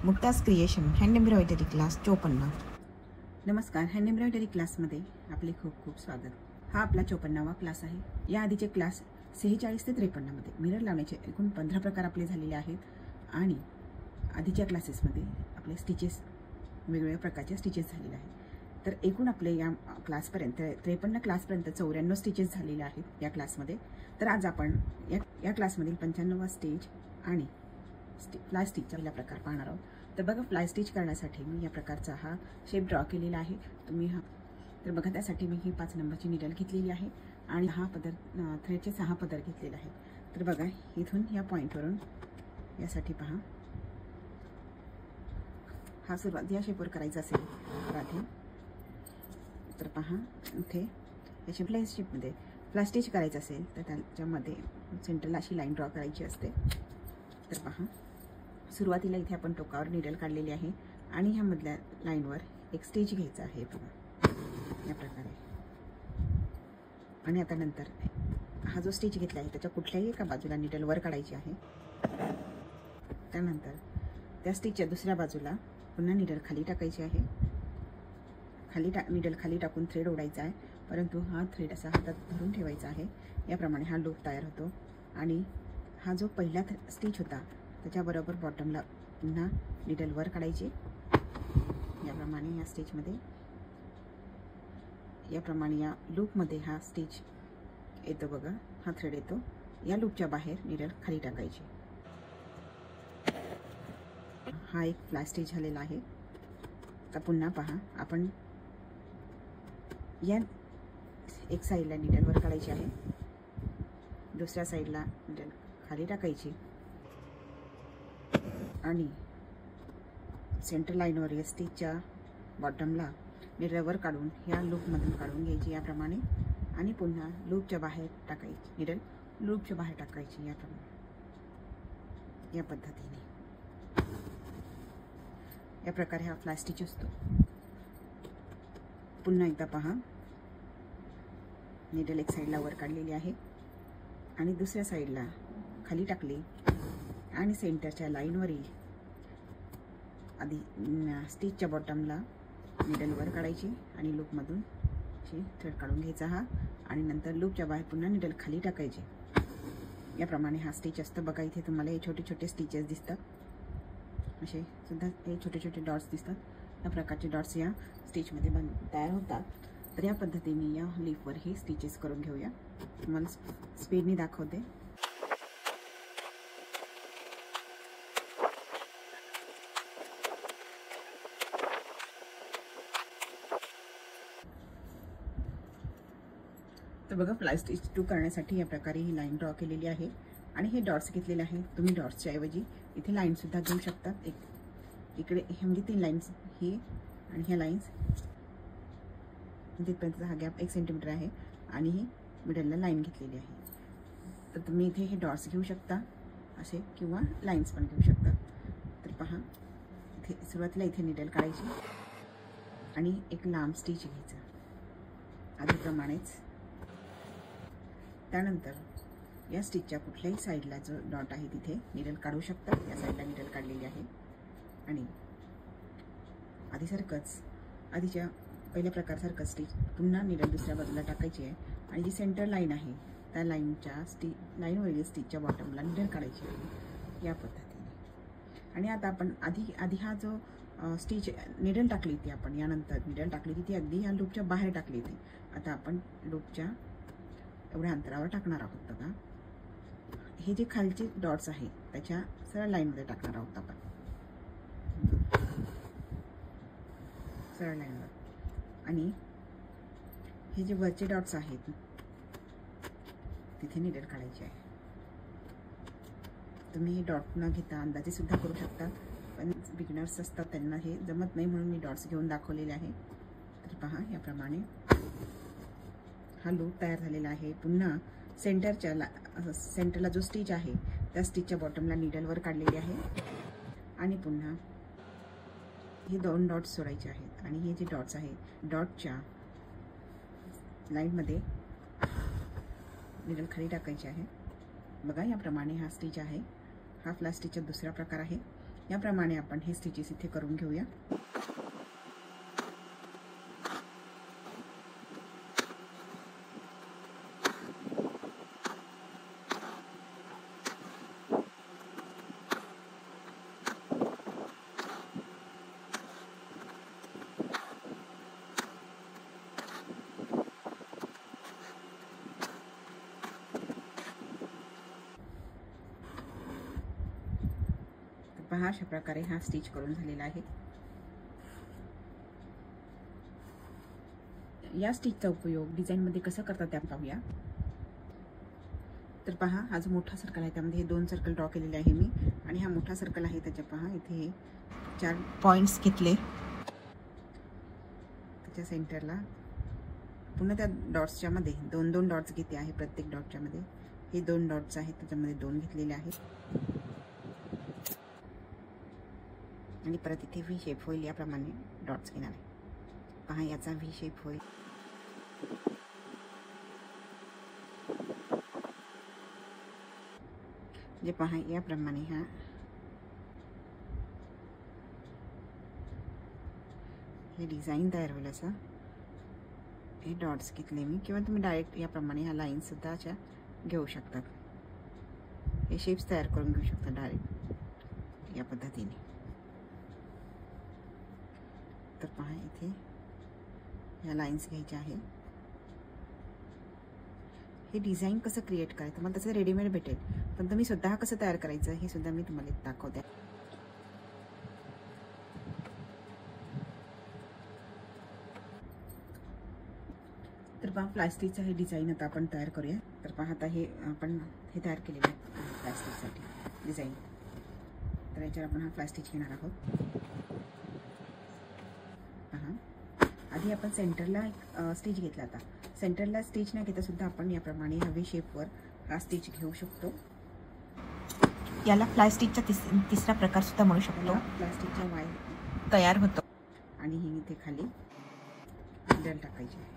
मुक्ताज creation hand embroidery class 54। नमस्कार, hand embroidery क्लासमध्ये आपले खूप खूप स्वागत। हा आपला 54वा क्लास आहे। या आधीचे क्लास 46 ते 53 मध्ये मिरर लावण्याचे एकूण 15 प्रकार आपले झालेले आहेत आणि आधीच्या क्लासेसमध्ये आपले स्टिचेस वेगवेगळ्या प्रकारचे स्टिचेस झालेले आहेत। तर एकूण आपले या क्लासपर्यंत 53 क्लासपर्यंत 94 स्टिचेस झालेले आहेत या क्लासमध्ये। तर आज आपण या क्लासमधील 95वा स्टिच आणि फ्लाय स्टिचचा पहिला प्रकार पाहणार आहोत। तर बघा, फ्लाय स्टिच करण्यासाठी मी या प्रकारचा हा शेप ड्रॉ केलेला आहे। तुम्ही तर बघा, त्यासाठी मी ही 5 नंबरची निडल घेतलेली आहे आणि हा पदर थ्रेडचे 6 पदर घेतलेले आहेत। तर बघा, इथून या पॉइंटवरून यासाठी पहा, हा सुरुवात या शेपवर करायचा असेल आधी तर पहा, इथे या फ्लाय शेपमध्ये फ्लाय स्टिच करायचं असेल तर त्याच्यामध्ये सेंटरला अशी लाईन ड्रॉ करायची असते। तर पहा, सुरुवातीला इथे आपण टोकावर निडल काढलेली आहे आणि ह्या मधल्या लाईनवर एक स्टिच घ्यायचा आहे बघा, या प्रकारे। आणि आता नंतर हा जो स्टिच घेतला आहे त्याच्या कुठल्याही एका बाजूला निडल वर काढायची आहे। त्यानंतर त्या स्टिचच्या दुसऱ्या बाजूला पुन्हा निडल खाली टाकायची आहे। निडल खाली टाकून थ्रेड ओढायचा आहे, परंतु हा थ्रेड असा हातात धरून ठेवायचा आहे। याप्रमाणे हा लूप तयार होतो आणि हा जो पहिला स्टिच होता त्याच्याबरोबर बॉटमला पुन्हा निडल वर काढायची। याप्रमाणे या स्टिचमध्ये याप्रमाणे या लूपमध्ये हा स्टिच येतो बघा, हा थ्रेड येतो। या लूपच्या बाहेर निडल खाली टाकायची। हा एक फ्लाय स्टिच झालेला आहे। आता पुन्हा पहा, आपण या एक साईडला निडल वर काढायची आहे, दुसऱ्या साईडला निडल खाली टाकायची आणि सेंटर लाईनवर या स्टिचच्या बॉटमला निडल वर काढून ह्या लूपमधून काढून घ्यायची याप्रमाणे आणि पुन्हा लूपच्या बाहेर टाकायची, निडल लूपच्या बाहेर टाकायची याप्रमाणे, या पद्धतीने। या प्रकारे हा फ्लाय स्टिच असतो। पुन्हा एकदा पहा, निडल एक साईडला वर काढलेली आहे आणि दुसऱ्या साईडला खाली टाकली आणि सेंटरच्या लाईनवरील आधी स्टिचच्या बॉटमला निडल वर काढायची आणि लूपमधून थ्रेड काढून घ्यायचा हा आणि नंतर लूपच्या बाहेर पुन्हा निडल खाली टाकायचे। याप्रमाणे हा स्टिच असतो बघा। इथे तुम्हाला हे छोटे छोटे स्टिचेस दिसतात, असे सुद्धा हे छोटे छोटे डॉट्स दिसतात। या प्रकारचे डॉट्स या स्टिचमध्ये तयार होतात। तर या पद्धतीने या लीफवर हे स्टिचेस करून घेऊया। तुम्हाला स्पीडने दाखवते। तर बघा, फ्लाय स्टिच 2 करण्यासाठी या प्रकारे ही लाईन ड्रॉ केलेली आहे आणि हे डॉट्स घेतलेले आहे। तुम्ही डॉट्सच्या ऐवजी इथे लाईन सुद्धा घेऊ शकतात। इकडे हे म्हणजे 3 लाईन्स, ही आणि ह्या लाईन्स, तिथपर्यंतचा हा गॅप 1 सेंटीमीटर आहे आणि ही मिडलला लाईन घेतलेली आहे। तर तुम्ही इथे हे डॉट्स घेऊ शकता असे किंवा लाईन्स पण घेऊ शकता। तर पहा, इथे सुरुवातीला इथे निडल काढायची आणि एक लांब स्टिच घ्यायचा आधीप्रमाणेच। त्यानंतर या स्टिचच्या कुठल्याही साईडला जो डॉट आहे तिथे निडल काढू शकता। या साईडला निडल काढलेली आहे आणि आधीच्या पहिल्या प्रकारसारखं स्टिच पुन्हा निडल दुसऱ्या बाजूला टाकायची आहे आणि जी सेंटर लाईन आहे त्या लाईनवरील स्टिचच्या बॉटमला निडल काढायची आहे या पद्धतीने। आणि आता आपण आधी हा जो स्टिच निडल टाकली ती आपण यानंतर निडल टाकली ती अगदी ह्या लूपच्या बाहेर टाकली ती। आता आपण लूपच्या एवढ्या अंतरावर टाकणार आहोत बघा। हे जे खालचे डॉट्स आहेत त्याच्या सरळ लाईनमध्ये टाकणार आहोत आपण, सरळ लाईनवर। आणि हे जे वरचे डॉट्स आहेत तिथे निडल काढायचे आहे। तुम्ही हे डॉट न घेता अंदाजे सुद्धा करू शकता, पण बिगिनर्स असतात त्यांना हे जमत नाही म्हणून मी डॉट्स घेऊन दाखवलेले आहे। तर पहा, याप्रमाणे हा लूप तयार झालेला आहे। पुन्हा सेंटरला जो स्टिच आहे त्या स्टिचच्या बॉटमला निडल वर काढलेली आहे आणि पुन्हा हे 2 डॉट्स सोडायचे आहेत आणि हे जे डॉट्स आहेत डॉटच्या लाईनमध्ये निडल खाली टाकायचे आहे बघा। याप्रमाणे हा स्टिच आहे, हा फ्लाय स्टिचचा दुसरा प्रकार आहे। याप्रमाणे आपण हे स्टिचेस इथे करून घेऊया. पहा अशा प्रकारे हा स्टिच करून झालेला आहे. या स्टिचचा उपयोग डिझाईनमध्ये कसा करतात ते पाहूया. तर पहा हा जो मोठा सर्कल आहे त्यामध्ये हे 2 सर्कल ड्रॉ केलेले आहे मी, आणि हा मोठा सर्कल आहे त्याच्या पहा इथे हे 4 पॉइंट्स घेतले. त्याच्या सेंटरला पुन्हा त्या डॉट्सच्या मध्ये 2-2 डॉट्स घेते आहे. प्रत्येक डॉटच्या मध्ये हे 2 डॉट्स आहेत, त्याच्यामध्ये 2 घेतलेले आहेत. आणि परत इथे व्ही शेप होईल याप्रमाणे डॉट्स घेणार आहे. पहा याचा व्ही शेप होईल. जे पहा याप्रमाणे हे डिझाईन तयार होईल. असं हे डॉट्स घेतले मी, किंवा तुम्ही डायरेक्ट याप्रमाणे ह्या लाईन सुद्धा अशा घेऊ शकतात. हे शेप्स तयार करून घेऊ शकता डायरेक्ट या पद्धतीने. तर पहा इथे या लाईन्स घ्यायच्या आहे. हे डिझाईन कसं क्रिएट करायचं मला तसं रेडीमेड भेटेल, पण तुम्ही स्वतः कसं तयार करायचं हे सुद्धा मी तुम्हाला दाखवते. तर पहा प्लास्टिकचं हे डिझाईन आता आपण तयार करूया. तर पहा आता हे आपण हे तयार केलेलं आहे प्लास्टिकसाठी डिझाईन. तर याच्यावर आपण हा प्लास्टिक घेणार आहोत. आधी आपण सेंटरला एक स्टिच घेतला. आता सेंटरला स्टिच नाही घेता सुद्धा आपण याप्रमाणे हवी शेपवर हा स्टिच घेऊ शकतो. याला प्लास्टिकचा तिसरा प्रकार सुद्धा म्हणू शकतो. प्लास्टिकच्या वायर तयार होतो. आणि ही इथे खाली डल टाकायची.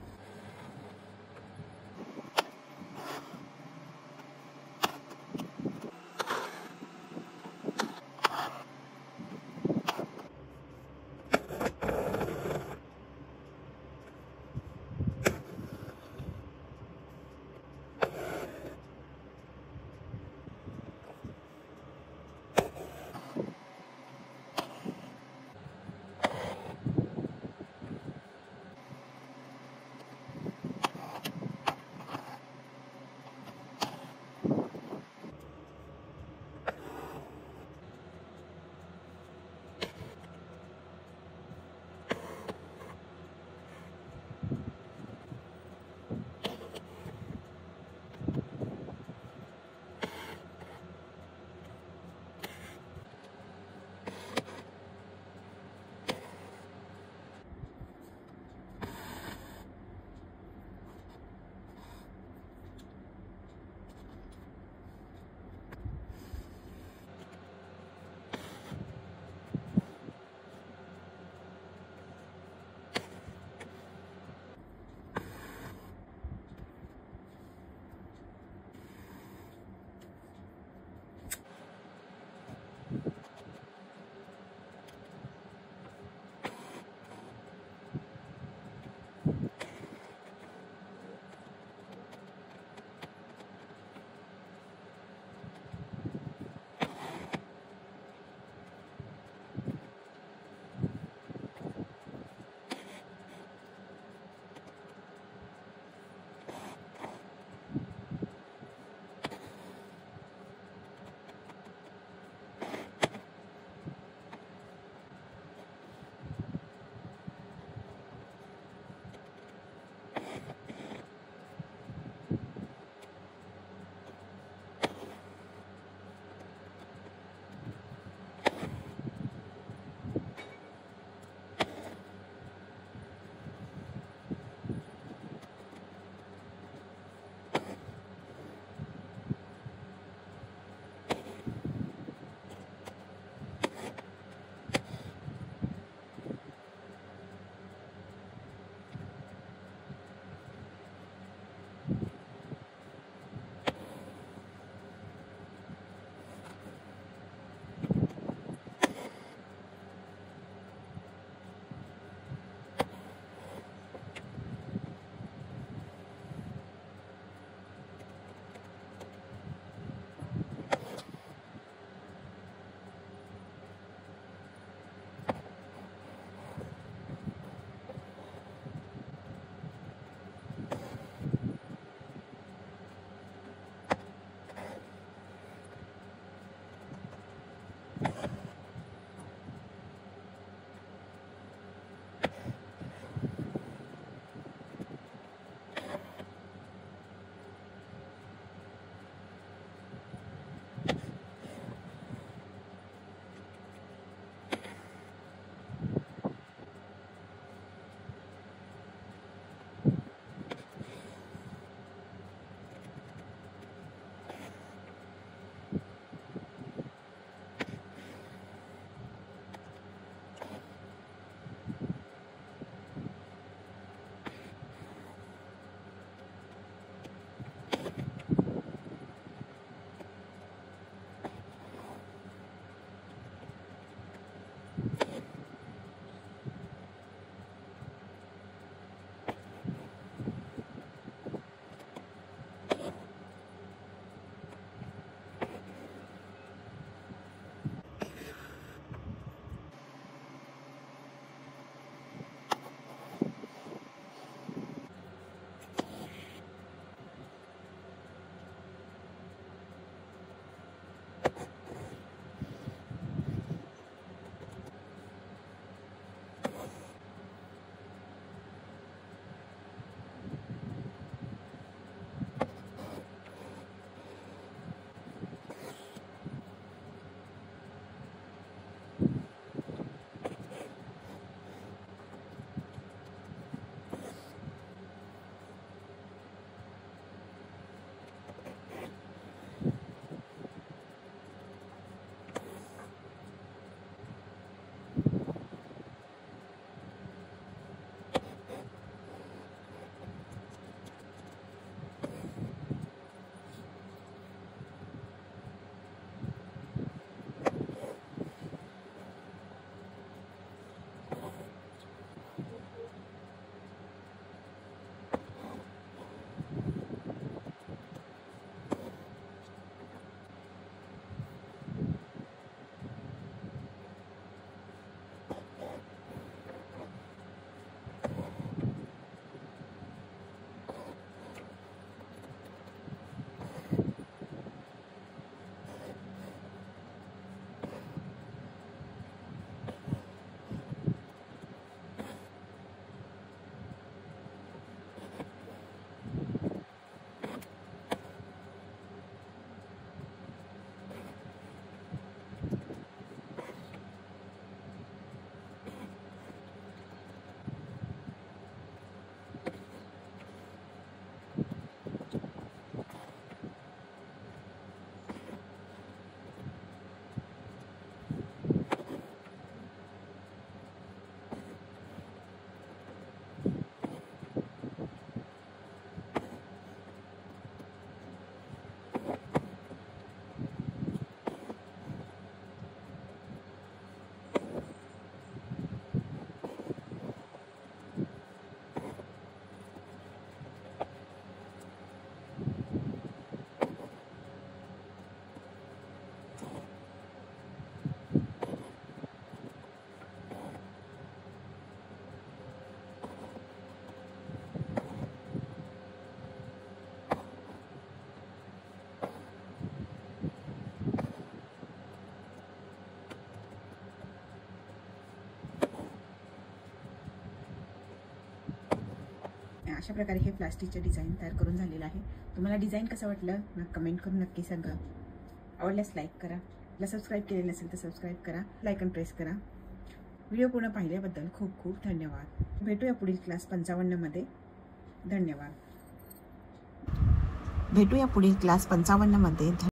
अशा प्रकारे हे प्लास्टिकचे डिझाईन तयार करून झालेलं आहे. तुम्हाला डिझाईन कसं वाटलं ना कमेंट करून नक्की सांगा. आवडल्यास लाईक करा. आपला सबस्क्राईब केलेलं नसेल तर सबस्क्राईब करा. लाईक प्रेस करा. व्हिडिओ पूर्ण पाहिल्याबद्दल खूप खूप धन्यवाद. भेटूया पुढील क्लास 55 मध्ये. धन्यवाद. भेटूया पुढील क्लास 55 मध्ये.